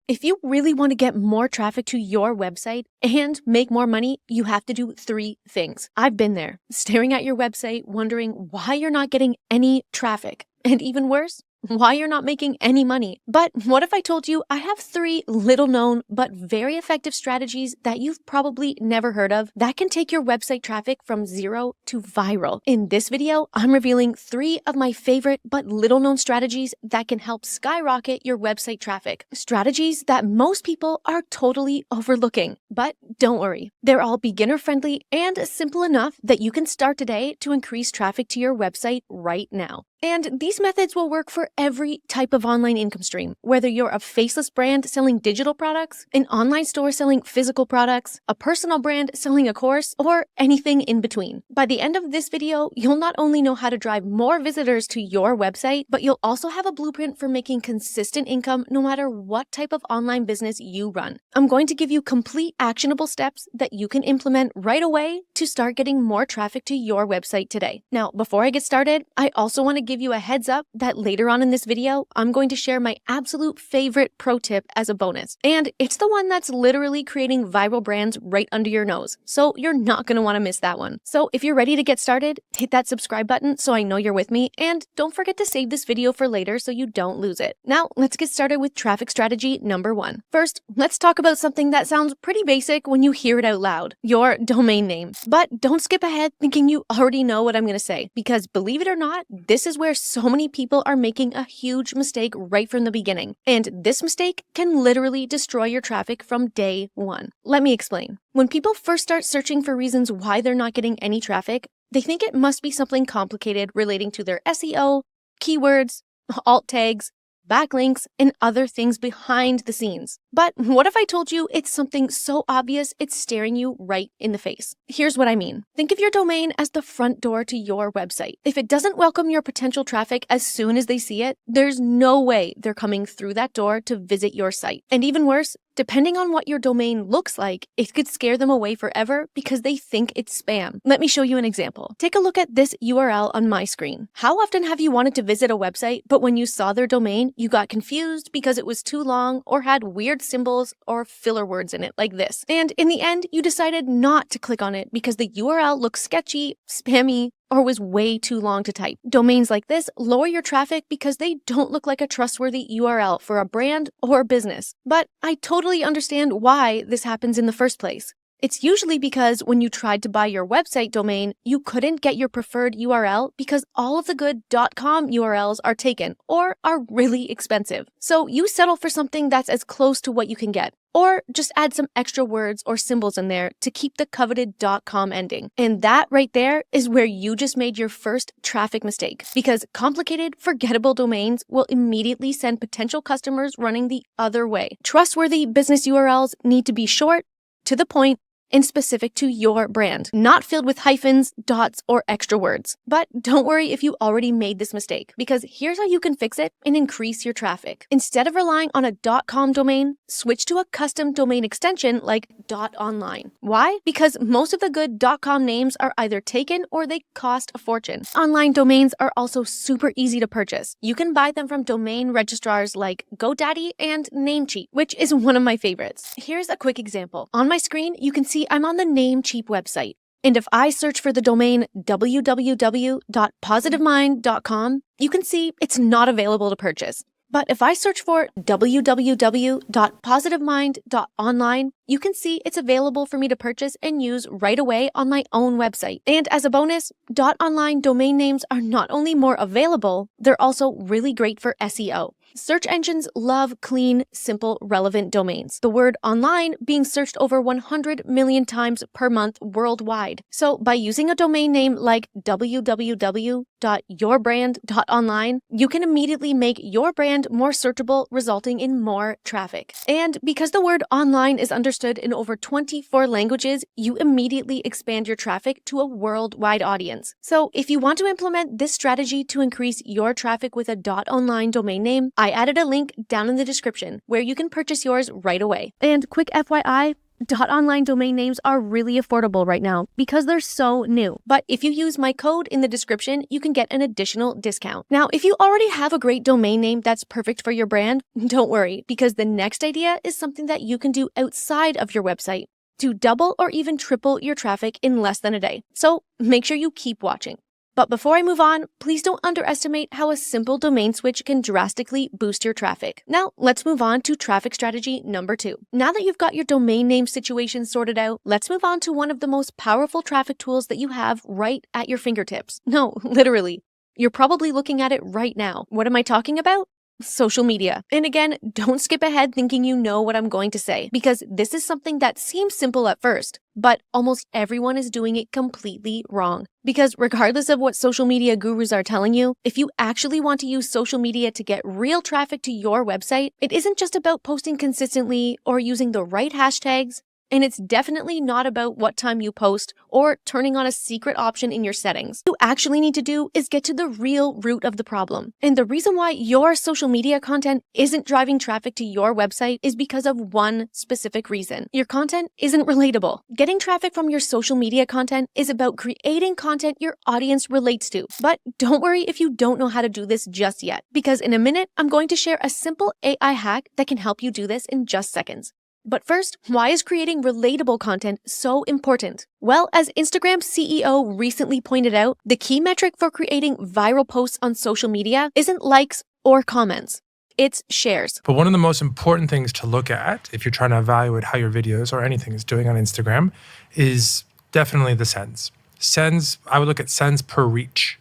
If you really want to get more traffic to your website and make more money, you have to do 3 things. I've been there, staring at your website, wondering why you're not getting any traffic. And even worse, why you're not making any money. But what if I told you I have 3 little known but very effective strategies that you've probably never heard of that can take your website traffic from 0 to viral? In this video, I'm revealing 3 of my favorite but little known strategies that can help skyrocket your website traffic. Strategies that most people are totally overlooking. But don't worry, they're all beginner friendly and simple enough that you can start today to increase traffic to your website right now. And these methods will work for every type of online income stream, whether you're a faceless brand selling digital products, an online store selling physical products, a personal brand selling a course, or anything in between. By the end of this video, you'll not only know how to drive more visitors to your website, but you'll also have a blueprint for making consistent income no matter what type of online business you run. I'm going to give you complete actionable steps that you can implement right away to start getting more traffic to your website today. Now, before I get started, I also want to give you a heads up that later on in this video, I'm going to share my absolute favorite pro tip as a bonus. And it's the one that's literally creating viral brands right under your nose. So you're not going to want to miss that one. So if you're ready to get started, hit that subscribe button so I know you're with me. And don't forget to save this video for later so you don't lose it. Now, let's get started with traffic strategy number 1. First, let's talk about something that sounds pretty basic when you hear it out loud, your domain name. But don't skip ahead thinking you already know what I'm going to say, because believe it or not, this is where so many people are making a huge mistake right from the beginning. And this mistake can literally destroy your traffic from day 1. Let me explain. When people first start searching for reasons why they're not getting any traffic, they think it must be something complicated relating to their SEO, keywords, alt tags, backlinks, and other things behind the scenes. But what if I told you it's something so obvious it's staring you right in the face? Here's what I mean. Think of your domain as the front door to your website. If it doesn't welcome your potential traffic as soon as they see it, there's no way they're coming through that door to visit your site. And even worse, depending on what your domain looks like, it could scare them away forever because they think it's spam. Let me show you an example. Take a look at this URL on my screen. How often have you wanted to visit a website, but when you saw their domain, you got confused because it was too long or had weird symbols or filler words in it like this? And in the end, you decided not to click on it because the URL looked sketchy, spammy, or was way too long to type. Domains like this lower your traffic because they don't look like a trustworthy URL for a brand or business. But I totally understand why this happens in the first place. It's usually because when you tried to buy your website domain, you couldn't get your preferred URL because all of the good .com URLs are taken or are really expensive. So you settle for something that's as close to what you can get. Or just add some extra words or symbols in there to keep the coveted .com ending. And that right there is where you just made your first traffic mistake, because complicated, forgettable domains will immediately send potential customers running the other way. Trustworthy business URLs need to be short, to the point, and specific to your brand, not filled with hyphens, dots, or extra words. But don't worry if you already made this mistake, because here's how you can fix it and increase your traffic. Instead of relying on a .com domain, switch to a custom domain extension like .online. Why? Because most of the good .com names are either taken or they cost a fortune. Online domains are also super easy to purchase. You can buy them from domain registrars like GoDaddy and Namecheap, which is one of my favorites. Here's a quick example. On my screen, you can see I'm on the Namecheap website. And if I search for the domain www.positivemind.com, you can see it's not available to purchase. But if I search for www.positivemind.online, you can see it's available for me to purchase and use right away on my own website. And as a bonus, .online domain names are not only more available, they're also really great for SEO. Search engines love clean, simple, relevant domains. The word online being searched over 100 million times per month worldwide. So by using a domain name like www.yourbrand.online, you can immediately make your brand more searchable, resulting in more traffic. And because the word online is understood in over 24 languages, you immediately expand your traffic to a worldwide audience. So if you want to implement this strategy to increase your traffic with a .online domain name, I added a link down in the description where you can purchase yours right away. And quick FYI, .online domain names are really affordable right now because they're so new. But if you use my code in the description, you can get an additional discount. Now, if you already have a great domain name that's perfect for your brand, don't worry, because the next idea is something that you can do outside of your website to double or even triple your traffic in less than a day. So make sure you keep watching. But before I move on, please don't underestimate how a simple domain switch can drastically boost your traffic. Now, let's move on to traffic strategy number 2. Now that you've got your domain name situation sorted out, let's move on to one of the most powerful traffic tools that you have right at your fingertips. No, literally. You're probably looking at it right now. What am I talking about? Social media. And again, don't skip ahead thinking you know what I'm going to say, because this is something that seems simple at first, but almost everyone is doing it completely wrong. Because regardless of what social media gurus are telling you, if you actually want to use social media to get real traffic to your website, it isn't just about posting consistently or using the right hashtags. And it's definitely not about what time you post or turning on a secret option in your settings. What you actually need to do is get to the real root of the problem. And the reason why your social media content isn't driving traffic to your website is because of one specific reason. Your content isn't relatable. Getting traffic from your social media content is about creating content your audience relates to. But don't worry if you don't know how to do this just yet, because in a minute, I'm going to share a simple AI hack that can help you do this in just seconds. But first, why is creating relatable content so important? Well, as Instagram CEO recently pointed out, the key metric for creating viral posts on social media isn't likes or comments. It's shares. But one of the most important things to look at if you're trying to evaluate how your videos or anything is doing on Instagram is definitely the sends. Sends, I would look at sends per reach.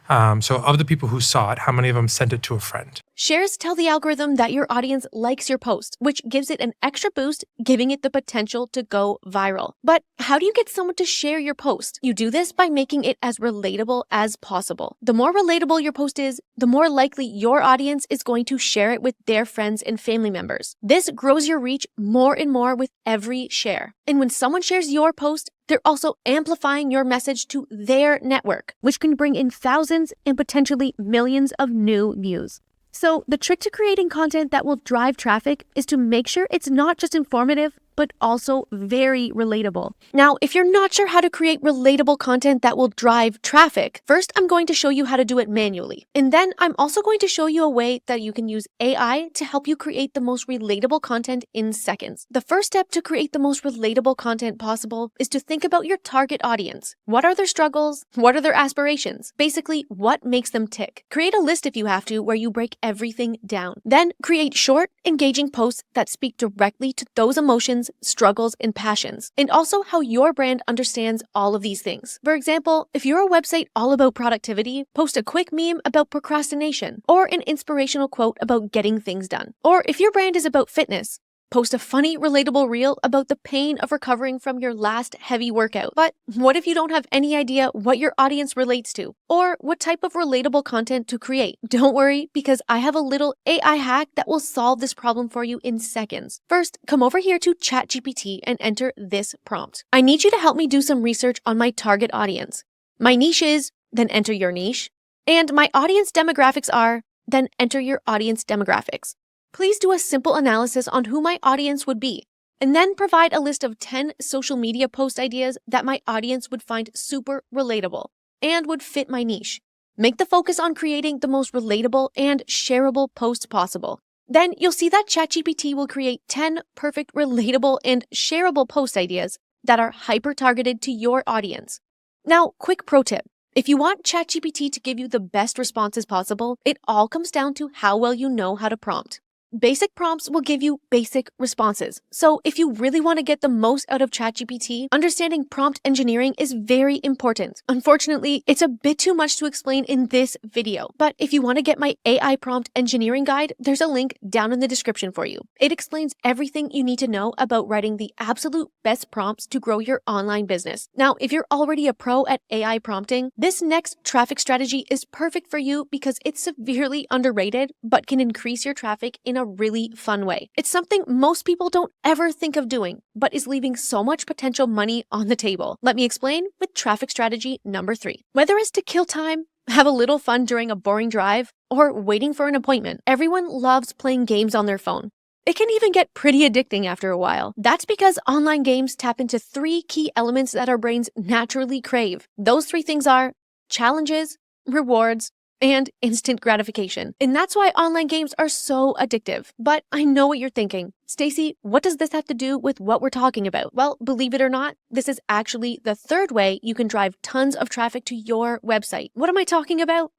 So of the people who saw it, how many of them sent it to a friend? Shares tell the algorithm that your audience likes your post, which gives it an extra boost, giving it the potential to go viral. But how do you get someone to share your post? You do this by making it as relatable as possible. The more relatable your post is, the more likely your audience is going to share it with their friends and family members. This grows your reach more and more with every share. And when someone shares your post, they're also amplifying your message to their network, which can bring in thousands and potentially millions of new views. So the trick to creating content that will drive traffic is to make sure it's not just informative, but also very relatable. Now, if you're not sure how to create relatable content that will drive traffic, first I'm going to show you how to do it manually. And then I'm also going to show you a way that you can use AI to help you create the most relatable content in seconds. The first step to create the most relatable content possible is to think about your target audience. What are their struggles? What are their aspirations? Basically, what makes them tick? Create a list if you have to, where you break everything down. Then create short, engaging posts that speak directly to those emotions, struggles, and passions, and also how your brand understands all of these things. For example, if you're a website all about productivity, post a quick meme about procrastination, or an inspirational quote about getting things done. Or if your brand is about fitness, post a funny, relatable reel about the pain of recovering from your last heavy workout. But what if you don't have any idea what your audience relates to, or what type of relatable content to create? Don't worry, because I have a little AI hack that will solve this problem for you in seconds. First, come over here to ChatGPT and enter this prompt. I need you to help me do some research on my target audience. My niche is, then enter your niche. And my audience demographics are, then enter your audience demographics. Please do a simple analysis on who my audience would be, and then provide a list of 10 social media post ideas that my audience would find super relatable and would fit my niche. Make the focus on creating the most relatable and shareable posts possible. Then you'll see that ChatGPT will create 10 perfect, relatable, and shareable post ideas that are hyper-targeted to your audience. Now, quick pro tip. If you want ChatGPT to give you the best responses possible, it all comes down to how well you know how to prompt. Basic prompts will give you basic responses. So if you really want to get the most out of ChatGPT, understanding prompt engineering is very important. Unfortunately, it's a bit too much to explain in this video. But if you want to get my AI prompt engineering guide, there's a link down in the description for you. It explains everything you need to know about writing the absolute best prompts to grow your online business. Now, if you're already a pro at AI prompting, this next traffic strategy is perfect for you because it's severely underrated, but can increase your traffic in a really fun way. It's something most people don't ever think of doing, but is leaving so much potential money on the table. Let me explain with traffic strategy number 3. Whether it's to kill time, have a little fun during a boring drive, or waiting for an appointment, everyone loves playing games on their phone. It can even get pretty addicting after a while. That's because online games tap into 3 key elements that our brains naturally crave. Those 3 things are challenges, rewards, and instant gratification. And that's why online games are so addictive. But I know what you're thinking. Stacy, what does this have to do with what we're talking about? Well, believe it or not, this is actually the 3rd way you can drive tons of traffic to your website. What am I talking about?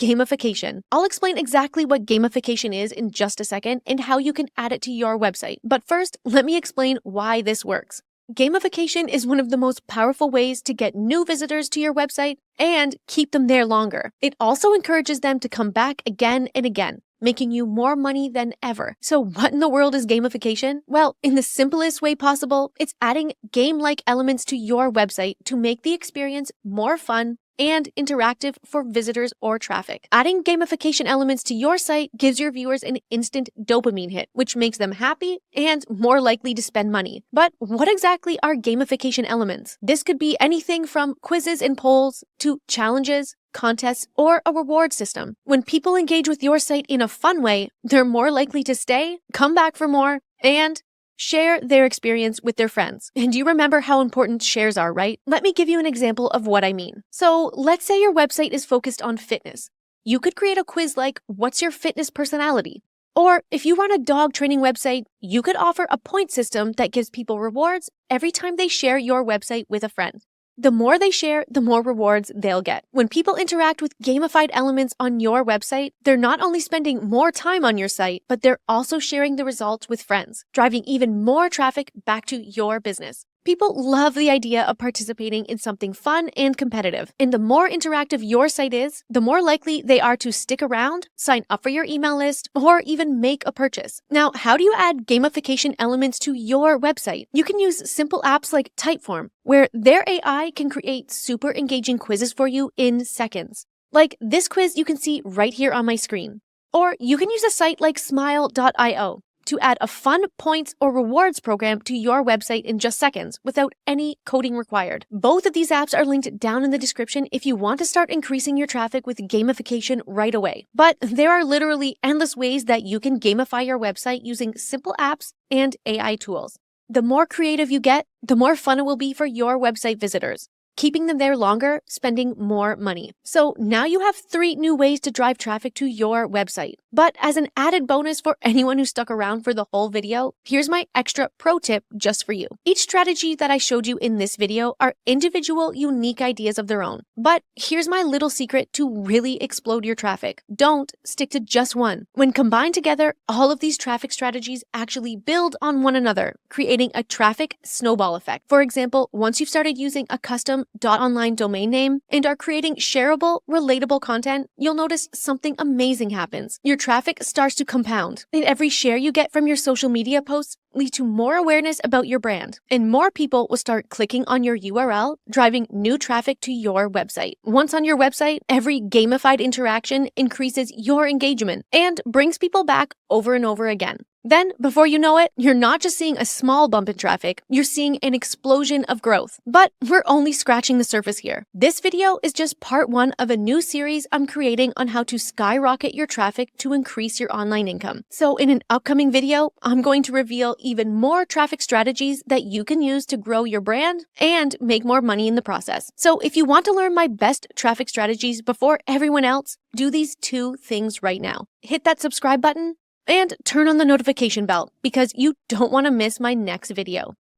Gamification. I'll explain exactly what gamification is in just a second and how you can add it to your website. But first, let me explain why this works. Gamification is one of the most powerful ways to get new visitors to your website and keep them there longer. It also encourages them to come back again and again, making you more money than ever. So what in the world is gamification? Well, in the simplest way possible, it's adding game-like elements to your website to make the experience more fun and interactive for visitors or traffic. Adding gamification elements to your site gives your viewers an instant dopamine hit, which makes them happy and more likely to spend money. But what exactly are gamification elements? This could be anything from quizzes and polls to challenges, contests, or a reward system. When people engage with your site in a fun way, they're more likely to stay, come back for more, and share their experience with their friends. And you remember how important shares are, right? Let me give you an example of what I mean. So let's say your website is focused on fitness. You could create a quiz like, what's your fitness personality? Or if you run a dog training website, you could offer a point system that gives people rewards every time they share your website with a friend. The more they share, the more rewards they'll get. When people interact with gamified elements on your website, they're not only spending more time on your site, but they're also sharing the results with friends, driving even more traffic back to your business. People love the idea of participating in something fun and competitive. And the more interactive your site is, the more likely they are to stick around, sign up for your email list, or even make a purchase. Now, how do you add gamification elements to your website? You can use simple apps like Typeform, where their AI can create super engaging quizzes for you in seconds. Like this quiz you can see right here on my screen. Or you can use a site like smile.io to add a fun points or rewards program to your website in just seconds without any coding required. Both of these apps are linked down in the description if you want to start increasing your traffic with gamification right away. But there are literally endless ways that you can gamify your website using simple apps and AI tools. The more creative you get, the more fun it will be for your website visitors, keeping them there longer, spending more money. So now you have 3 new ways to drive traffic to your website. But as an added bonus for anyone who stuck around for the whole video, here's my extra pro tip just for you. Each strategy that I showed you in this video are individual, unique ideas of their own. But here's my little secret to really explode your traffic. Don't stick to just one. When combined together, all of these traffic strategies actually build on one another, creating a traffic snowball effect. For example, once you've started using a custom .online domain name and are creating shareable, relatable content, you'll notice something amazing happens. Your traffic starts to compound, and every share you get from your social media posts lead to more awareness about your brand, and more people will start clicking on your URL, driving new traffic to your website. Once on your website, every gamified interaction increases your engagement and brings people back over and over again. Then, before you know it, you're not just seeing a small bump in traffic, you're seeing an explosion of growth. But we're only scratching the surface here. This video is just part 1 of a new series I'm creating on how to skyrocket your traffic to increase your online income. So in an upcoming video, I'm going to reveal even more traffic strategies that you can use to grow your brand and make more money in the process. So if you want to learn my best traffic strategies before everyone else, do these 2 things right now. Hit that subscribe button and turn on the notification bell because you don't want to miss my next video.